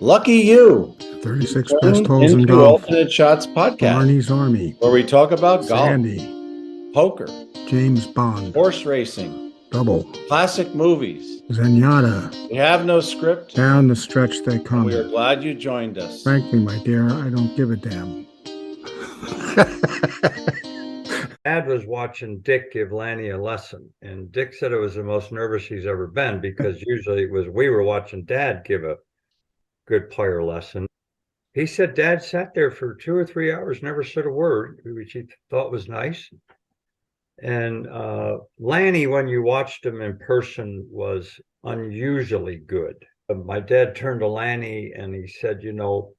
Lucky you. 36 best holes in Into golf. Alternate Shots podcast, Barney's Army. where we talk about golf, Sandy. poker, James Bond. horse racing, Double. classic movies. Zenyatta. We have no script. Down the stretch they come. We are glad you joined us. Frankly, my dear, I don't give a damn. Dad was watching Dick give Lanny a lesson, and Dick said it was the most nervous he's ever been because usually it was we were watching Dad give a good player lesson. He said Dad sat there for 2 or 3 hours, never said a word, which he thought was nice. And Lanny, when you watched him in person, was unusually good. My dad turned to Lanny and he said, you know,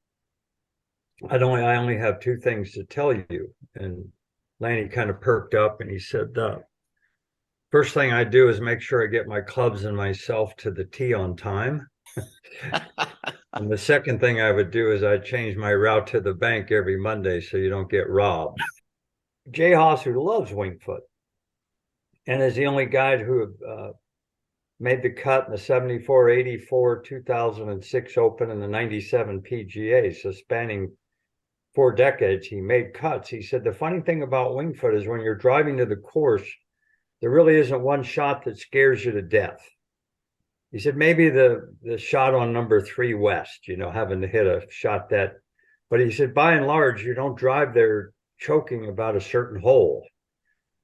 I only have 2 things to tell you. And Lanny kind of perked up and he said, first thing I do is make sure I get my clubs and myself to the tee on time. And the second thing I would do is I'd change my route to the bank every Monday so you don't get robbed. Jay Haas, who loves Winged Foot and is the only guy who made the cut in the 74, 84, 2006 Open and the 97 PGA, so spanning 4 decades, he made cuts. He said, the funny thing about Winged Foot is when you're driving to the course, there really isn't one shot that scares you to death. He said, maybe the shot on number 3 West, you know, having to hit a shot that, but he said, by and large, you don't drive there choking about a certain hole.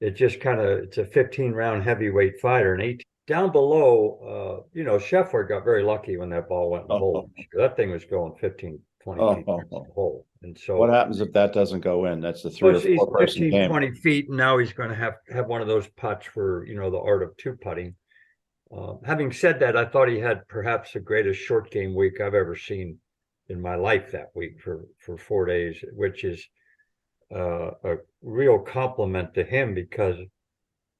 It just kind of, it's a 15-round heavyweight fighter. And 18 down below, you know, Scheffler got very lucky when that ball went in the hole. That thing was going 15, 20 feet in the hole. And so what happens if that doesn't go in? That's the 3 or 4 person 15, game. 20 feet. And now he's going to have one of those putts for, you know, the art of 2 putting. Having said that, I thought he had perhaps the greatest short game week I've ever seen in my life that week for 4 days, which is a real compliment to him because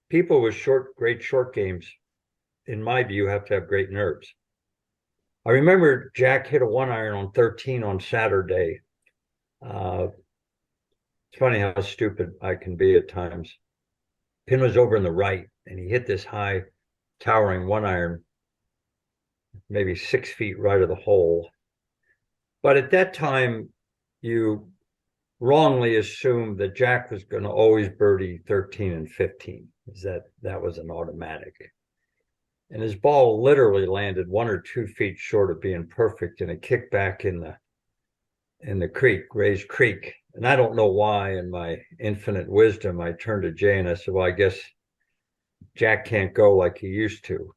people with great short games, in my view, have to have great nerves. I remember Jack hit a 1-iron on 13 on Saturday. It's funny how stupid I can be at times. Pin was over in the right, and he hit this high, towering 1-iron, maybe 6 feet right of the hole. But at that time, you wrongly assumed that Jack was going to always birdie 13 and 15. That was an automatic. And his ball literally landed 1 or 2 feet short of being perfect, and it kicked back in the creek, raised creek. And I don't know why, in my infinite wisdom, I turned to Jay and I said, well, I guess Jack can't go like he used to.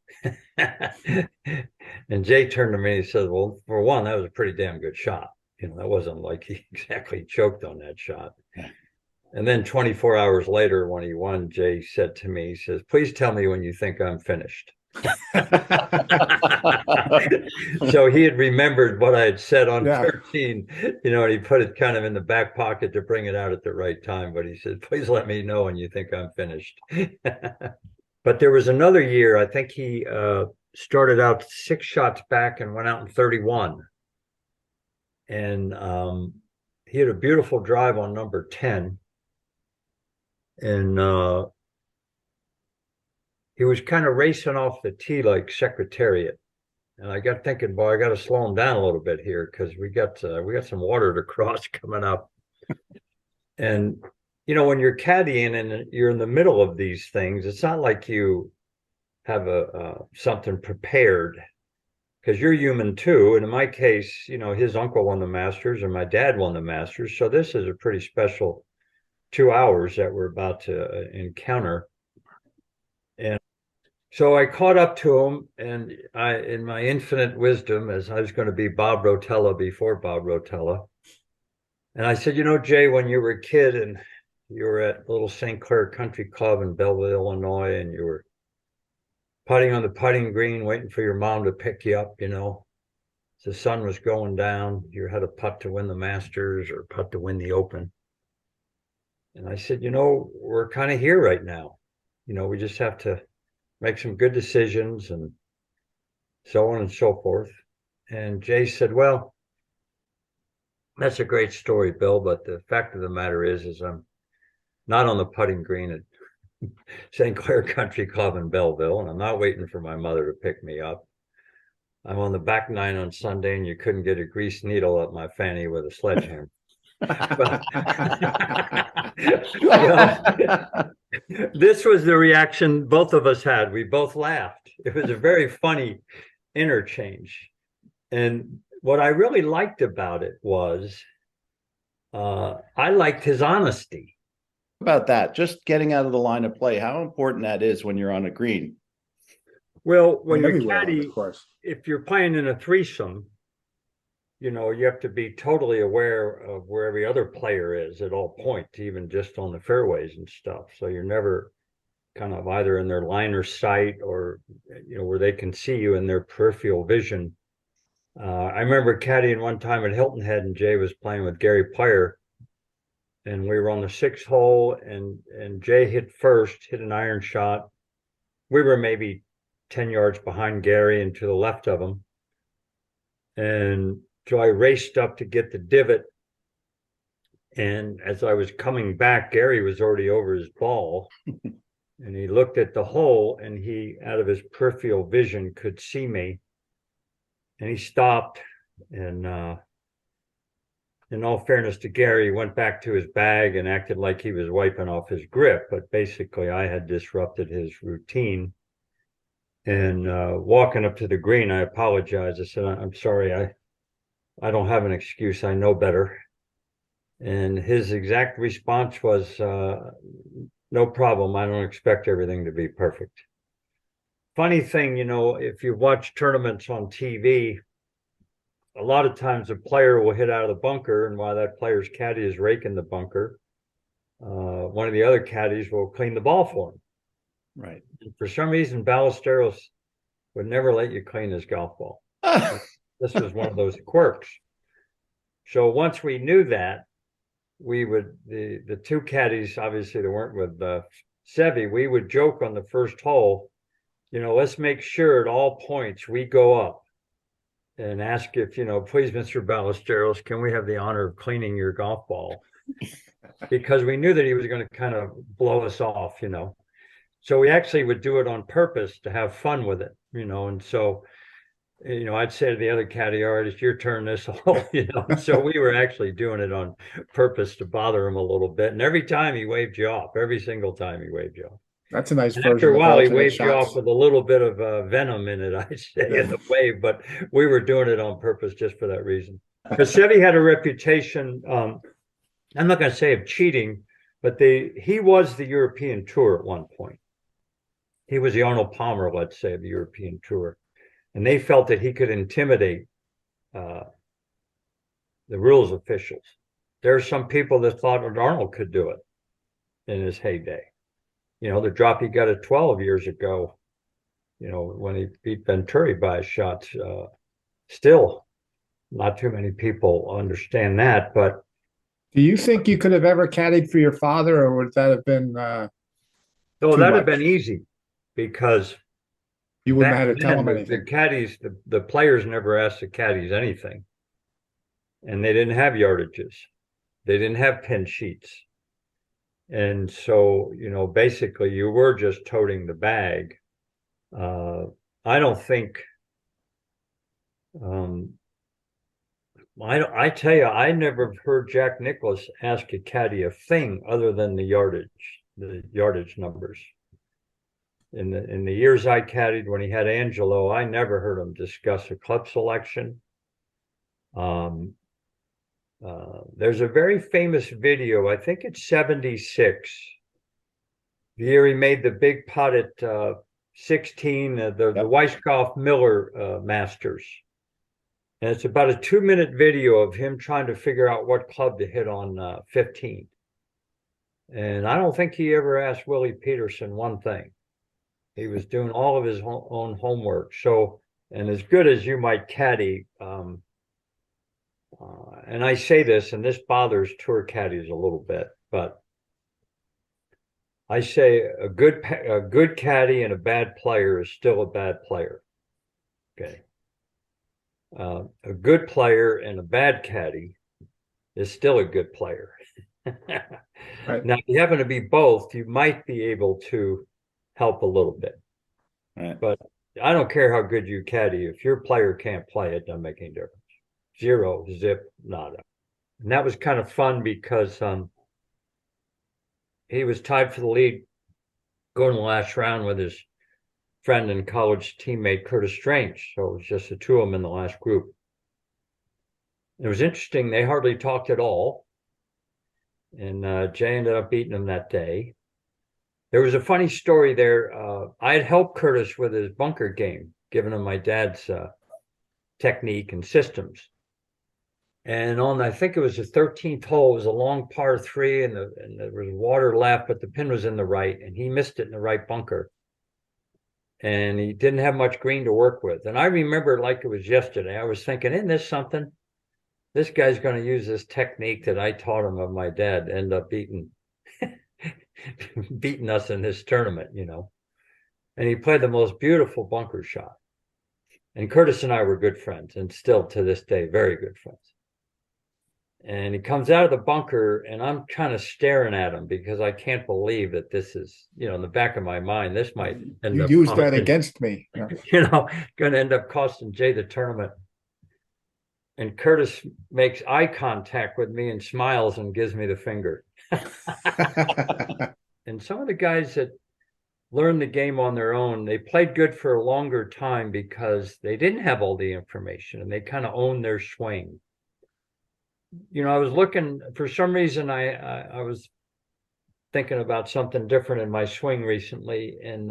And Jay turned to me and he said, well, for one, that was a pretty damn good shot. You know, that wasn't like he exactly choked on that shot. And then 24 hours later, when he won, Jay said to me, he says, please tell me when you think I'm finished. So he had remembered what I had said on 13, you know, and he put it kind of in the back pocket to bring it out at the right time. But he said, please let me know when you think I'm finished. But there was another year, I think he started out 6 shots back and went out in 31. And he had a beautiful drive on number 10. And he was kind of racing off the tee like Secretariat. And I got thinking, boy, I got to slow him down a little bit here because we got some water to cross coming up. And, you know, when you're caddying and you're in the middle of these things, it's not like you have something prepared because you're human too. And in my case, you know, his uncle won the Masters and my dad won the Masters. So this is a pretty special 2 hours that we're about to encounter. And so I caught up to him, and in my infinite wisdom, as I was going to be Bob Rotella before Bob Rotella, and I said, you know, Jay, when you were a kid and you were at little St. Clair Country Club in Belleville, Illinois, and you were putting on the putting green, waiting for your mom to pick you up, you know, the sun was going down, you had a putt to win the Masters or putt to win the Open. And I said, you know, we're kind of here right now. You know, we just have to make some good decisions and so on and so forth. And Jay said, well, that's a great story, Bill, but the fact of the matter is I'm not on the putting green at St. Clair Country Club in Belleville, and I'm not waiting for my mother to pick me up. I'm on the back nine on Sunday, and you couldn't get a grease needle up my fanny with a sledgehammer. Well, this was the reaction both of us had. We both laughed. It was a very funny interchange. And what I really liked about it was I liked his honesty. About that, just getting out of the line of play, how important that is when you're on a green. Well, when you're Everywhere on the caddy, course. if you're playing in a threesome, you know, you have to be totally aware of where every other player is at all points, even just on the fairways and stuff. So you're never kind of either in their line of sight or, you know, where they can see you in their peripheral vision. I remember caddying one time at Hilton Head, and Jay was playing with Gary Player, and we were on the 6th hole, and Jay hit first, hit an iron shot. We were maybe 10 yards behind Gary and to the left of him. And so I raced up to get the divot. And as I was coming back, Gary was already over his ball. And he looked at the hole, and he, out of his peripheral vision, could see me. And he stopped, and in all fairness to Gary, he went back to his bag and acted like he was wiping off his grip. But basically, I had disrupted his routine. And walking up to the green, I apologized. I said, I'm sorry, I don't have an excuse. I know better. And his exact response was, no problem. I don't expect everything to be perfect. Funny thing, you know, if you watch tournaments on TV, a lot of times a player will hit out of the bunker, and while that player's caddy is raking the bunker, one of the other caddies will clean the ball for him. Right. And for some reason, Ballesteros would never let you clean his golf ball. This was one of those quirks. So once we knew that, we would, the two caddies, obviously they weren't with Sevy, we would joke on the first hole, you know, let's make sure at all points we go up and ask if, you know, please, Mr. Ballesteros, can we have the honor of cleaning your golf ball? Because we knew that he was going to kind of blow us off, you know. So we actually would do it on purpose to have fun with it, you know. And so, you know, I'd say to the other caddy, all right, it's your turn this hole, you know. So we were actually doing it on purpose to bother him a little bit. And every time he waved you off, every single time he waved you off. That's a nice And version. after a of while, he alternate waved you off shots. with a little bit of venom in it, I'd say, in the wave. But we were doing it on purpose just for that reason. Because Sevy had a reputation, I'm not going to say of cheating, but he was the European Tour at one point. He was the Arnold Palmer, let's say, of the European Tour. And they felt that he could intimidate the rules officials. There are some people that thought that Arnold could do it in his heyday. You know, the drop he got at 12 years ago, you know, when he beat Venturi by a shot, still not too many people understand that. But Do you think you could have ever caddied for your father, or would that have been so too that'd have much? been easy, because You wouldn't back have had to tell then, him the anything? caddies, the players never asked the caddies anything. And they didn't have yardages. They didn't have pin sheets. And so, you know, basically you were just toting the bag. I don't think, I tell you, I never heard Jack Nicklaus ask a caddy a thing other than the yardage numbers. In the years I caddied when he had Angelo, I never heard him discuss a club selection. There's a very famous video, I think it's 76, the year he made the big putt at 16, the Weiskopf Miller Masters. And it's about a 2-minute video of him trying to figure out what club to hit on 15. And I don't think he ever asked Willie Peterson one thing. He was doing all of his own homework. So, and as good as you might caddy, and I say this, and this bothers tour caddies a little bit, but I say a good caddy and a bad player is still a bad player. Okay. A good player and a bad caddy is still a good player. Right. Now, if you happen to be both, you might be able to help a little bit. Right. But I don't care how good you caddy. If your player can't play, it doesn't make any difference. Zero, zip, nada. And that was kind of fun because he was tied for the lead going the last round with his friend and college teammate Curtis Strange. So it was just the two of them in the last group. It was interesting. They hardly talked at all. And Jay ended up beating him that day. There was a funny story there. I had helped Curtis with his bunker game, giving him my dad's technique and systems. And on, I think it was the 13th hole, it was a long par 3, and there was water left, but the pin was in the right, and he missed it in the right bunker. And he didn't have much green to work with. And I remember like it was yesterday. I was thinking, isn't this something? This guy's going to use this technique that I taught him of my dad to end up beating us in this tournament, you know. And he played the most beautiful bunker shot. And Curtis and I were good friends, and still to this day, very good friends. And he comes out of the bunker, and I'm kind of staring at him because I can't believe that this is, you know, in the back of my mind, this might end You up used that costing, against me. Yeah. you know, going to end up costing Jay the tournament. And Curtis makes eye contact with me and smiles and gives me the finger. And some of the guys that learned the game on their own, they played good for a longer time because they didn't have all the information and they kind of owned their swing. You know, I was looking, for some reason, I was thinking about something different in my swing recently. And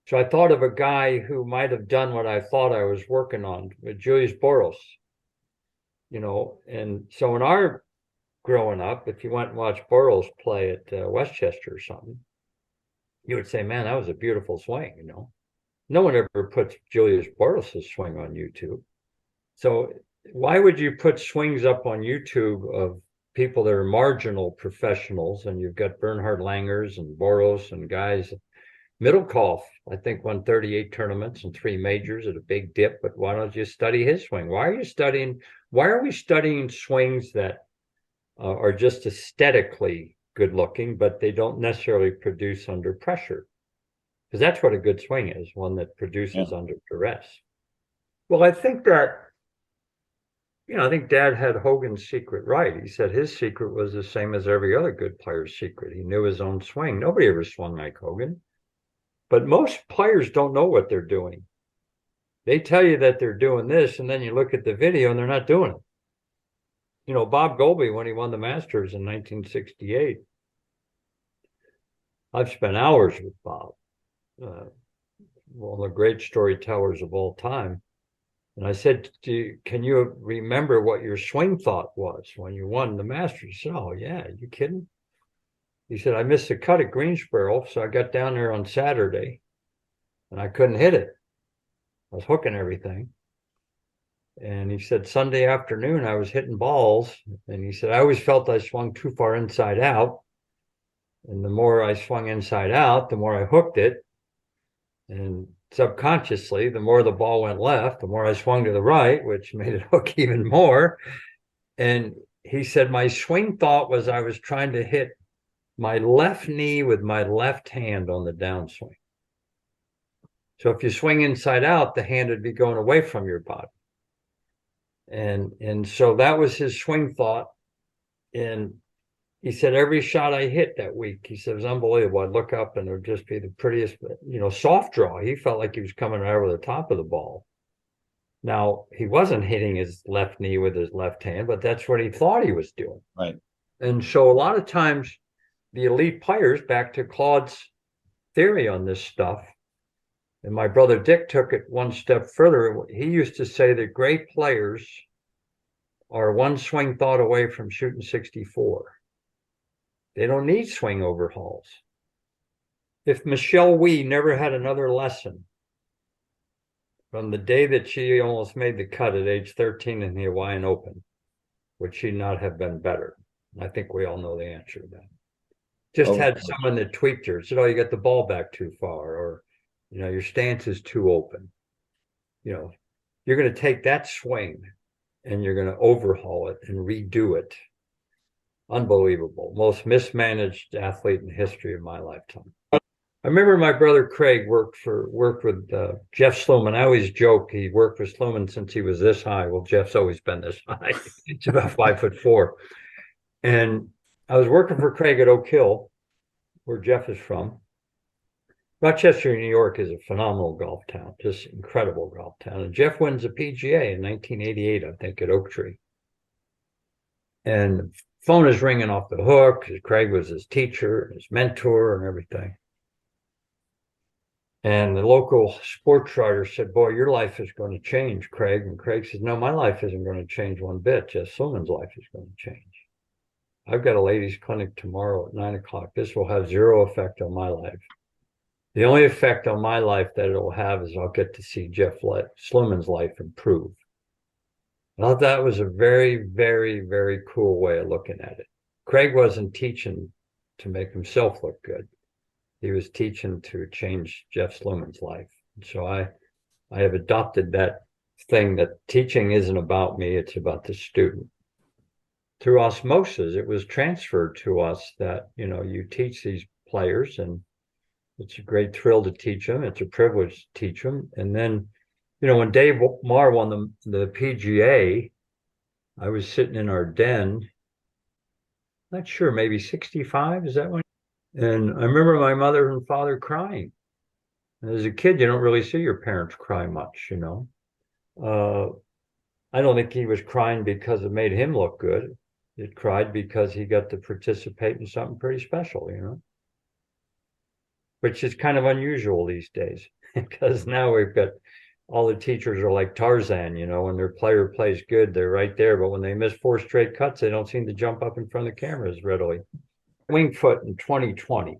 so I thought of a guy who might have done what I thought I was working on with Julius Boros, you know. And so in our growing up, if you went and watched Boros play at Westchester or something, you would say, man, that was a beautiful swing, you know. No one ever puts Julius Boros' swing on YouTube. So why would you put swings up on YouTube of people that are marginal professionals? And you've got Bernhard Langers and Boros and guys. Middlecoff, I think, won 38 tournaments and 3 majors at a big dip, but why don't you study his swing? Why are we studying swings that are just aesthetically good looking, but they don't necessarily produce under pressure? Because that's what a good swing is, one that produces under duress. Well, I think that, you know, I think Dad had Hogan's secret right. He said his secret was the same as every other good player's secret. He knew his own swing. Nobody ever swung like Hogan. But most players don't know what they're doing. They tell you that they're doing this, and then you look at the video and they're not doing it. You know, Bob Goalby, when he won the Masters in 1968, I've spent hours with Bob, one of the great storytellers of all time. And I said, can you remember what your swing thought was when you won the Masters? He said, oh, yeah, you kidding? He said, I missed the cut at Greensboro, so I got down there on Saturday, and I couldn't hit it. I was hooking everything. And he said, Sunday afternoon, I was hitting balls. And he said, I always felt I swung too far inside out. And the more I swung inside out, the more I hooked it. And subconsciously, the more the ball went left, the more I swung to the right, which made it hook even more. And he said, my swing thought was I was trying to hit my left knee with my left hand on the downswing. So if you swing inside out, the hand would be going away from your body. And so that was his swing thought. And he said, every shot I hit that week, he said, it was unbelievable. I'd look up and it would just be the prettiest, you know, soft draw. He felt like he was coming right over the top of the ball. Now, he wasn't hitting his left knee with his left hand, but that's what he thought he was doing. Right. And so a lot of times the elite players, back to Claude's theory on this stuff, and my brother Dick took it one step further. He used to say that great players are one swing thought away from shooting 64. They don't need swing overhauls. If Michelle Wee never had another lesson from the day that she almost made the cut at age 13 in the Hawaiian Open, would she not have been better? I think we all know the answer to that. Just had someone that tweaked her, said, oh, you got the ball back too far, or, you know, your stance is too open. You know, you're going to take that swing and you're going to overhaul it and redo it. Unbelievable. Most mismanaged athlete in the history of my lifetime. I remember my brother Craig worked with Jeff Sluman. I always joke he worked for Sluman since he was this high. Well, Jeff's always been this high. He's about 5'4". And I was working for Craig at Oak Hill, where Jeff is from. Rochester, New York is a phenomenal golf town, just incredible golf town. And Jeff wins a PGA in 1988, I think, at Oak Tree. And the phone is ringing off the hook because Craig was his teacher, his mentor, and everything. And the local sports writer said, "Boy, your life is going to change, Craig." And Craig said, "No, my life isn't going to change one bit. Jeff Sluman's life is going to change. I've got a ladies' clinic tomorrow at 9:00. This will have zero effect on my life. The only effect on my life that it will have is I'll get to see Jeff Sluman's life improve." I thought that was a very, very, very cool way of looking at it. Craig wasn't teaching to make himself look good. He was teaching to change Jeff Sluman's life. So I have adopted that thing that teaching isn't about me, it's about the student. Through osmosis, it was transferred to us that, you teach these players, and it's a great thrill to teach them. It's a privilege to teach them. And then, when Dave Marr won the PGA, I was sitting in our den, not sure, maybe 65, is that when? And I remember my mother and father crying. And as a kid, you don't really see your parents cry much, I don't think he was crying because it made him look good. It cried because he got to participate in something pretty special, which is kind of unusual these days because now we've got all the teachers are like Tarzan, when their player plays good, they're right there. But when they miss 4 straight cuts, they don't seem to jump up in front of the cameras readily. Winged Foot in 2020,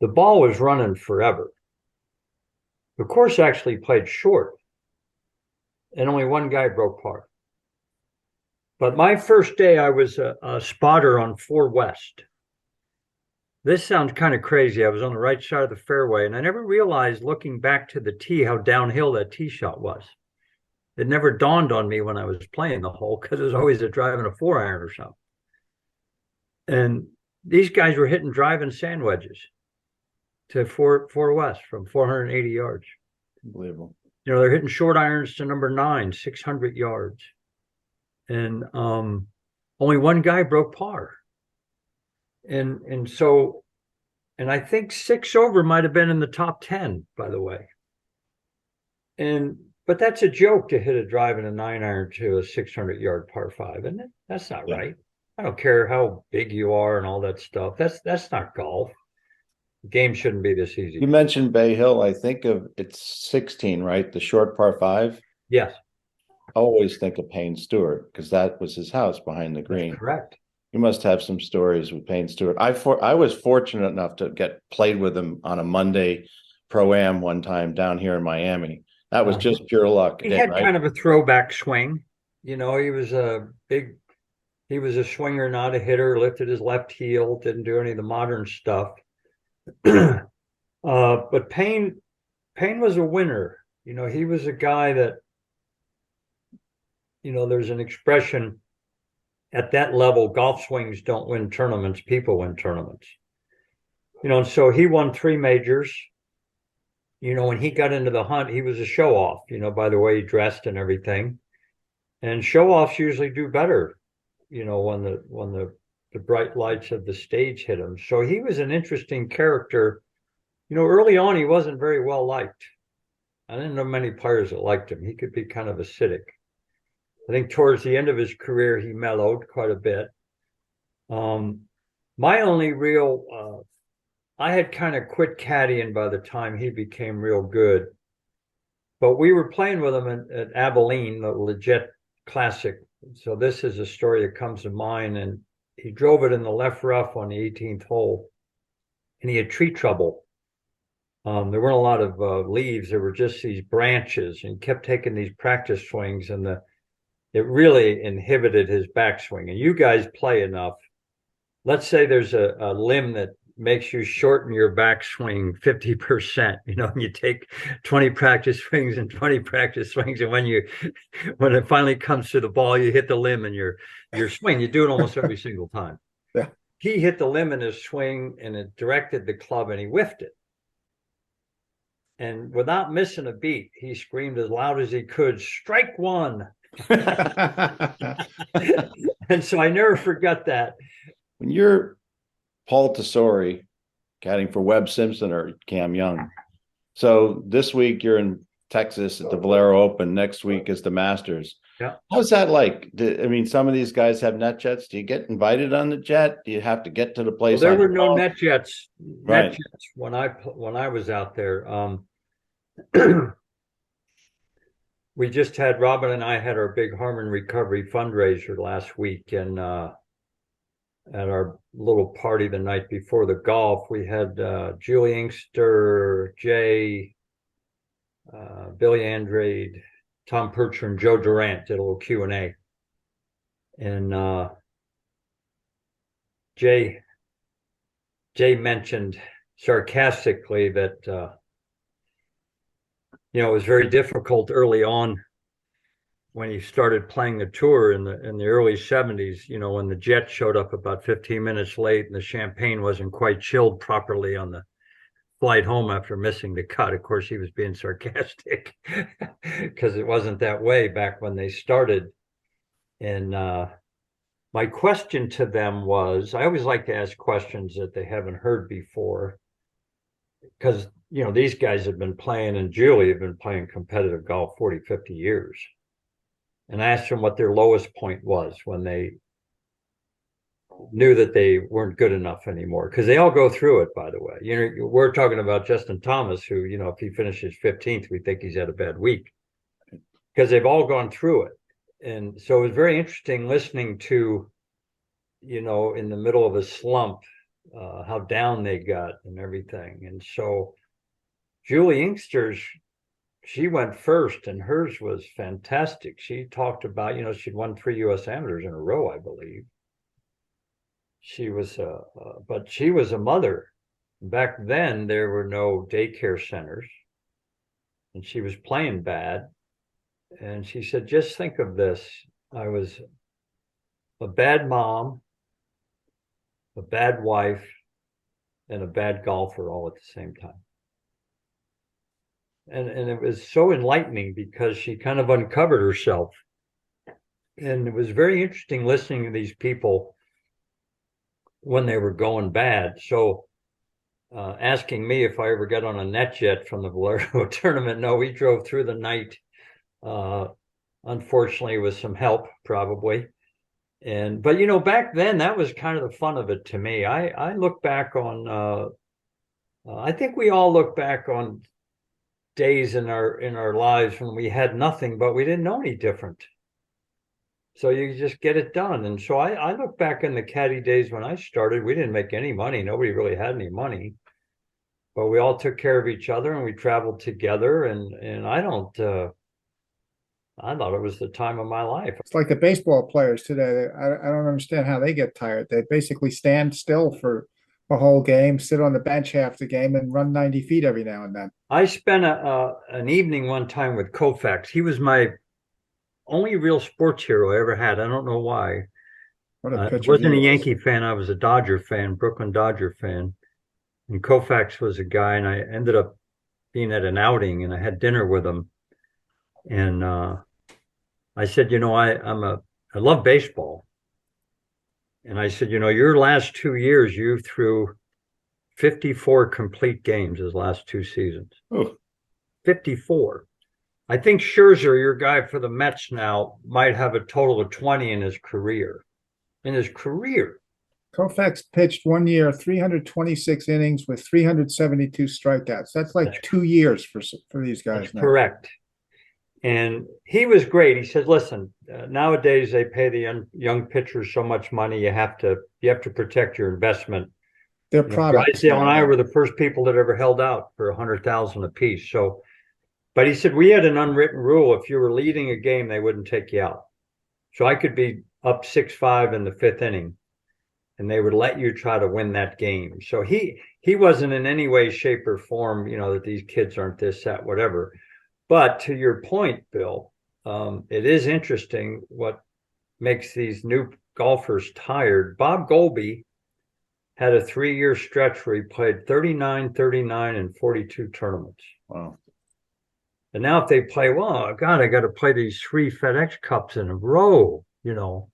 the ball was running forever. The course actually played short, and only one guy broke par. But my first day, I was a spotter on 4 West. This sounds kind of crazy. I was on the right side of the fairway, and I never realized, looking back to the tee, how downhill that tee shot was. It never dawned on me when I was playing the hole because it was always driving a 4-iron or something. And these guys were hitting driving sand wedges to 4 West from 480 yards. Unbelievable. They're hitting short irons to number 9, 600 yards. And only one guy broke par. And so I think 6 over might have been in the top 10, by the way. But that's a joke to hit a driving a 9-iron to a 600-yard par 5, isn't it? That's not right. I don't care how big you are and all that stuff. That's not golf. The game shouldn't be this easy. You mentioned Bay Hill. I think of it's 16, right? The short par 5. Yes. I always think of Payne Stewart because that was his house behind the green. That's correct. You must have some stories with Payne Stewart. I was fortunate enough to get played with him on a Monday Pro-Am one time down here in Miami. That was just pure luck. He had kind of a throwback swing. He was he was a swinger, not a hitter, lifted his left heel, didn't do any of the modern stuff. But Payne was a winner. He was a guy that, there's an expression at that level, golf swings don't win tournaments, people win tournaments. And so he won 3 majors. When he got into the hunt, he was a show off, by the way he dressed and everything. And show offs usually do better, when the bright lights of the stage hit him. So he was an interesting character. Early on, he wasn't very well liked. I didn't know many players that liked him. He could be kind of acidic. I think towards the end of his career, he mellowed quite a bit. My only real, I had kind of quit caddying by the time he became real good. But we were playing with him at Abilene, the Legit Classic. So this is a story that comes to mind. And he drove it in the left rough on the 18th hole. And he had tree trouble. There weren't a lot of leaves. There were just these branches. And he kept taking these practice swings. And it really inhibited his backswing. And you guys play enough. Let's say there's a limb that makes you shorten your backswing 50%. And you take 20 practice swings and 20 practice swings. And when when it finally comes to the ball, you hit the limb and your swing. You do it almost every single time. Yeah. he hit the limb in his swing and it directed the club and he whiffed it. And without missing a beat, he screamed as loud as he could, "Strike one." And so I never forgot that. When you're Paul Tesori, caddying for Webb Simpson or Cam Young. So this week you're in Texas at the Valero Open. Next week is the Masters. Yeah. How's that like? I mean, some of these guys have net jets. Do you get invited on the jet? Do you have to get to the place? Well, there on were no call? net jets. Right. Net jets when I was out there. We just had Robin and I had our big Harmon recovery fundraiser last week, and at our little party the night before the golf, we had Julie Inkster, Jay, Billy Andrade, Tom Percher, and Joe Durant did a little Q&A. And Jay mentioned sarcastically that it was very difficult early on when he started playing the tour in the early 70s, when the jet showed up about 15 minutes late and the champagne wasn't quite chilled properly on the flight home after missing the cut. Of course, he was being sarcastic because it wasn't that way back when they started. And my question to them was, I always like to ask questions that they haven't heard before, because these guys have been playing, and Julie have been playing competitive golf 40, 50 years. And I asked them what their lowest point was when they knew that they weren't good enough anymore. Because they all go through it, by the way. We're talking about Justin Thomas, who, if he finishes 15th, we think he's had a bad week. Because they've all gone through it. And so it was very interesting listening to, in the middle of a slump, how down they got and everything. And so Julie Inkster's, she went first, and hers was fantastic. She talked about, she'd won 3 U.S. amateurs in a row, I believe. She was, but she was a mother. Back then, there were no daycare centers, and she was playing bad. And she said, just think of this. I was a bad mom, a bad wife, and a bad golfer all at the same time. And it was so enlightening because she kind of uncovered herself. And it was very interesting listening to these people when they were going bad. So asking me if I ever got on a net jet from the Valero tournament, no, we drove through the night, unfortunately with some help probably. But back then that was kind of the fun of it to me. I look back on, I think we all look back on days in our lives when we had nothing, but we didn't know any different. So you just get it done. And so I look back in the caddy days when I started, we didn't make any money. Nobody really had any money, but we all took care of each other and we traveled together. And I thought it was the time of my life. It's like the baseball players today. I don't understand how they get tired. They basically stand still for a whole game, sit on the bench half the game, and run 90 feet every now and then. I spent an evening one time with Koufax. He was my only real sports hero I ever had. I don't know why. What a I pitcher wasn't a he was. Yankee fan. I was a Dodger fan, Brooklyn Dodger fan. And Koufax was a guy, and I ended up being at an outing, and I had dinner with him. And I said, I love baseball. And I said, your last 2 years, you threw 54 complete games his last 2 seasons. Oh. 54. I think Scherzer, your guy for the Mets now, might have a total of 20 in his career. Koufax pitched 1 year, 326 innings with 372 strikeouts. That's like 2 years for these guys. That's now. Correct. And he was great. He said, listen, nowadays they pay the young pitchers so much money, you have to protect your investment. Their products. Drysdale and I were the first people that ever held out for $100,000 a piece. So, but he said, we had an unwritten rule. If you were leading a game, they wouldn't take you out. So I could be up 6-5 in the 5th inning, and they would let you try to win that game. So he wasn't in any way, shape, or form, that these kids aren't this, that, whatever. But to your point, Bill, it is interesting what makes these new golfers tired. Bob Goalby had a 3-year stretch where he played 39, 39, and 42 tournaments. Wow. And now if they play, well, God, I got to play these 3 FedEx Cups in a row, you know.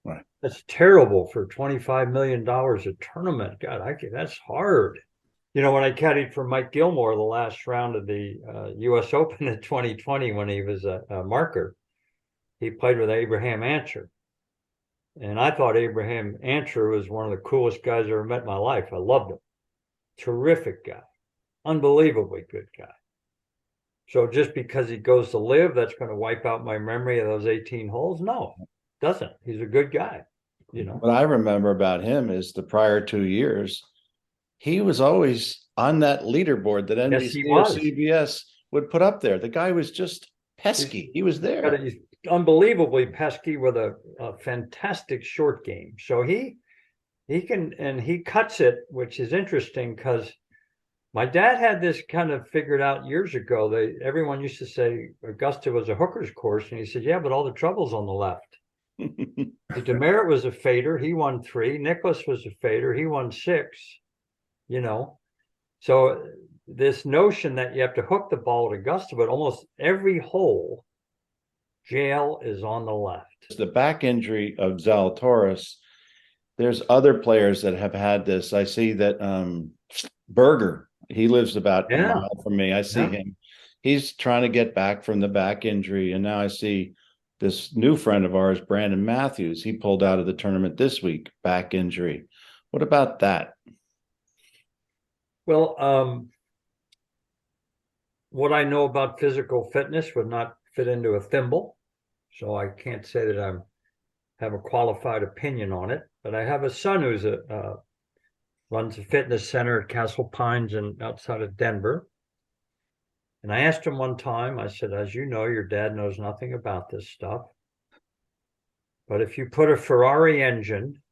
Right. That's terrible for $25 million a tournament. God, that's hard. You know, when I caddied for Mike Gilmore the last round of the U.S. Open in 2020 when he was a marker, he played with Abraham Ancher. And I thought Abraham Ancher was one of the coolest guys I ever met in my life. I loved him. Terrific guy. Unbelievably good guy. So just because he goes to live, that's going to wipe out my memory of those 18 holes? No, doesn't. He's a good guy, you know. What I remember about him is the prior 2 years, he was always on that leaderboard that Yes, he NBC or was. CBS would put up there. The guy was just pesky. He was there. He's unbelievably pesky with a fantastic short game. So he can, and he cuts it, which is interesting because my dad had this kind of figured out years ago. Everyone used to say Augusta was a hooker's course, and he said, yeah, but all the trouble's on the left. Demaret was a fader. He won 3. Nicklaus was a fader. He won 6, you know. So this notion that you have to hook the ball at Augusta, but almost every hole, jail is on the left. The back injury of Zalatoris, there's other players that have had this. I see that Berger, he lives about a mile from me. I see him. He's trying to get back from the back injury. And now I see this new friend of ours, Brandon Matthews. He pulled out of the tournament this week, back injury. What about that? Well, what I know about physical fitness would not fit into a thimble. So I can't say that I have a qualified opinion on it. But I have a son who's runs a fitness center at Castle Pines and outside of Denver. And I asked him one time, I said, as you know, your dad knows nothing about this stuff. But if you put a Ferrari engine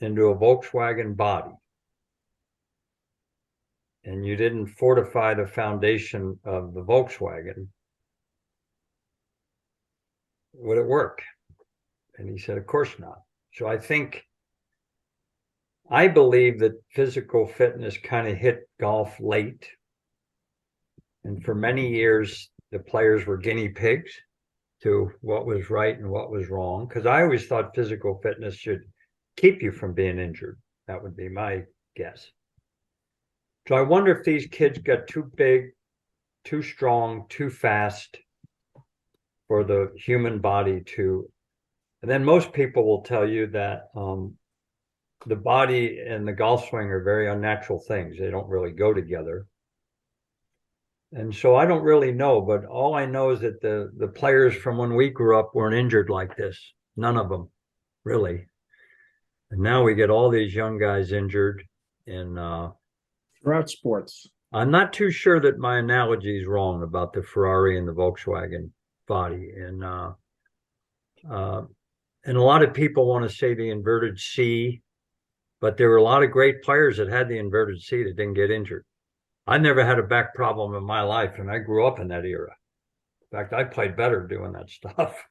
into a Volkswagen body and you didn't fortify the foundation of the Volkswagen, would it work? And he said, of course not. So I believe that physical fitness kind of hit golf late. And for many years, the players were guinea pigs to what was right and what was wrong. Because I always thought physical fitness should keep you from being injured. That would be my guess. So I wonder if these kids got too big, too strong, too fast for the human body to. And then most people will tell you that the body and the golf swing are very unnatural things. They don't really go together. And so I don't really know, but all I know is that the players from when we grew up weren't injured like this. None of them, really. And now we get all these young guys injured. And Throughout sports. I'm not too sure that my analogy is wrong about the Ferrari and the Volkswagen body. And a lot of people want to say the inverted C, but there were a lot of great players that had the inverted C that didn't get injured. I never had a back problem in my life, and I grew up in that era. In fact, I played better doing that stuff.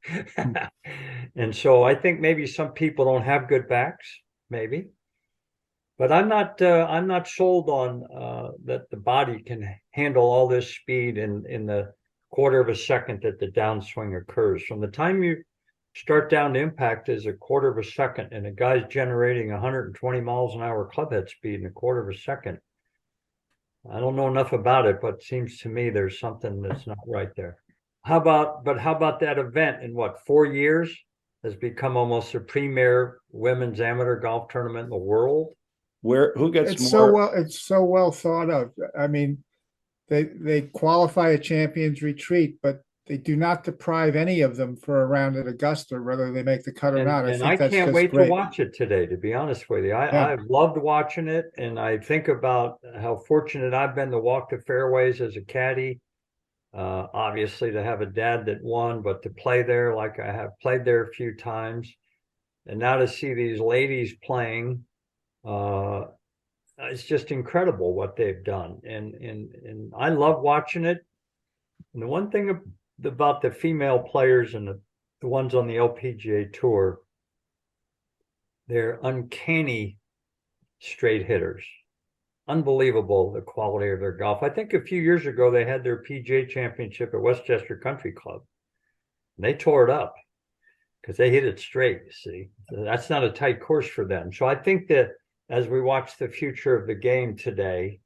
And so I think maybe some people don't have good backs, maybe. But I'm not sold on that the body can handle all this speed in the quarter of a second that the downswing occurs. From the time you start down to impact is a quarter of a second, and a guy's generating 120 miles an hour clubhead speed in a quarter of a second. I don't know enough about it, but it seems to me there's something that's not right there. How about that event in 4 years has become almost the premier women's amateur golf tournament in the world? Who gets It's more? it's so well thought of. I mean, they qualify a champions retreat, but they do not deprive any of them for a round at Augusta, whether they make the cut or not. And I I think that's can't just wait great. to watch it today, to be honest with you. Yeah. I've loved watching it, and I think about how fortunate I've been to walk the fairways as a caddy. Obviously, to have a dad that won, but to play there like I have played there a few times, and now to see these ladies playing, it's just incredible what they've done, and I love watching it. And the one thing about the female players and the ones on the LPGA tour, they're uncanny straight hitters. Unbelievable, the quality of their golf. I think a few years ago, they had their PGA championship at Westchester Country Club. And they tore it up because they hit it straight, you see. That's not a tight course for them. So I think that as we watch the future of the game today,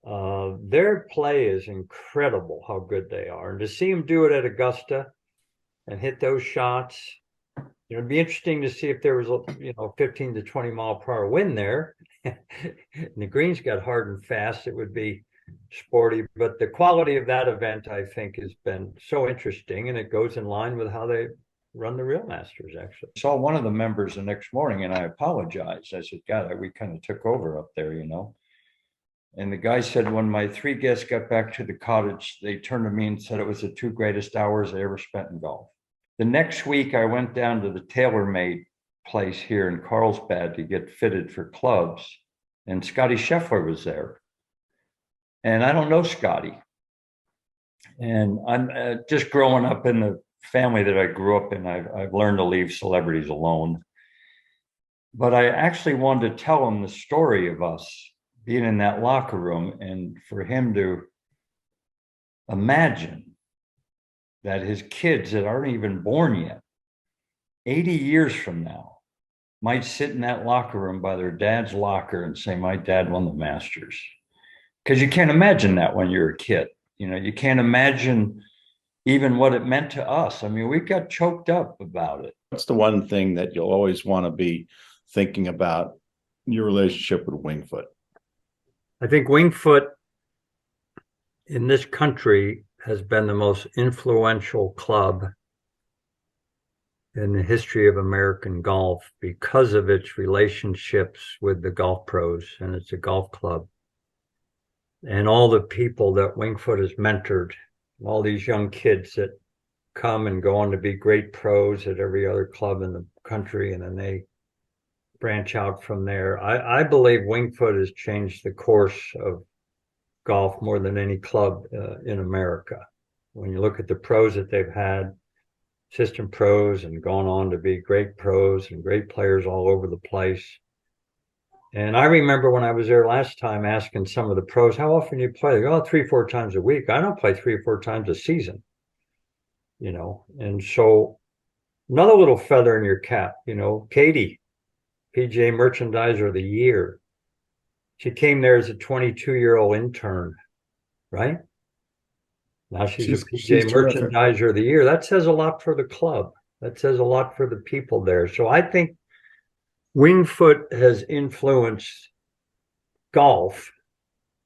their play is incredible how good they are. And to see them do it at Augusta and hit those shots, it'd be interesting to see if there was a 15 to 20 mile per hour wind there. And the greens got hard and fast. It would be sporty, but the quality of that event, I think, has been so interesting, and it goes in line with how they run the real Masters. Actually, I saw one of the members the next morning, and I apologized. I said, God, we kind of took over up there, And the guy said, when my 3 guests got back to the cottage, they turned to me and said it was the 2 greatest hours they ever spent in golf. The next week, I went down to the TaylorMade place here in Carlsbad to get fitted for clubs, and Scottie Scheffler was there. And I don't know Scottie. And I'm just growing up in the family that I grew up in. I've learned to leave celebrities alone. But I actually wanted to tell him the story of us being in that locker room, and for him to imagine that his kids that aren't even born yet, 80 years from now, might sit in that locker room by their dad's locker and say, my dad won the Masters. Because you can't imagine that when you're a kid. You can't imagine even what it meant to us. I mean, we got choked up about it. What's the one thing that you'll always want to be thinking about your relationship with Winged Foot? I think Winged Foot in this country has been the most influential club in the history of American golf because of its relationships with the golf pros, and it's a golf club. And all the people that Winged Foot has mentored, all these young kids that come and go on to be great pros at every other club in the country, and then they branch out from there. I believe Winged Foot has changed the course of golf more than any club in America. When you look at the pros that they've had, assistant pros, and gone on to be great pros and great players all over the place. And I remember when I was there last time asking some of the pros, how often do you play? They go, 3-4 times a week. I don't play 3 or 4 times a season, And so another little feather in your cap, Caddy, PGA Merchandiser of the Year. She came there as a 22-year-old intern, right? Now she's a PGA Merchandiser of the Year. That says a lot for the club. That says a lot for the people there. So I think Winged Foot has influenced golf,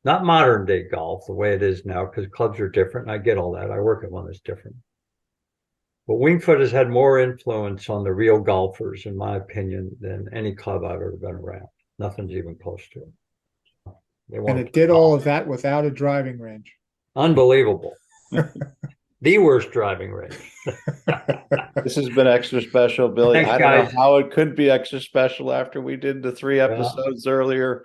not modern day golf the way it is now, because clubs are different. And I get all that. I work at one that's different. But Winged Foot has had more influence on the real golfers, in my opinion, than any club I've ever been around. Nothing's even close to it. And it did all of that without a driving range. Unbelievable. The worst driving range. This has been extra special, Billy. Thanks, I don't guys. know how it could be extra special after we did the 3 episodes earlier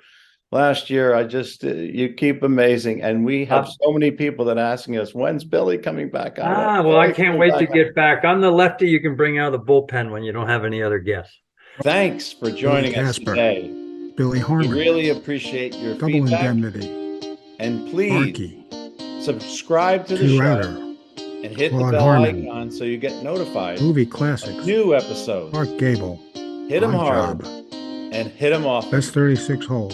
last year. I just, you keep amazing. And we have so many people that are asking us, when's Billy coming back on? Well, I can't wait to get back. I'm the lefty you can bring out of the bullpen when you don't have any other guests. Thanks for joining us Casper, today. Billy Harmon. We really appreciate your Double feedback. Indemnity. And please Markey. subscribe to the show Two-outer. and hit Claude the bell Harmon. icon so you get notified Movie of classics. new episodes. Mark Gable. Hit them On hard Job. and hit them off. Best 36 holes.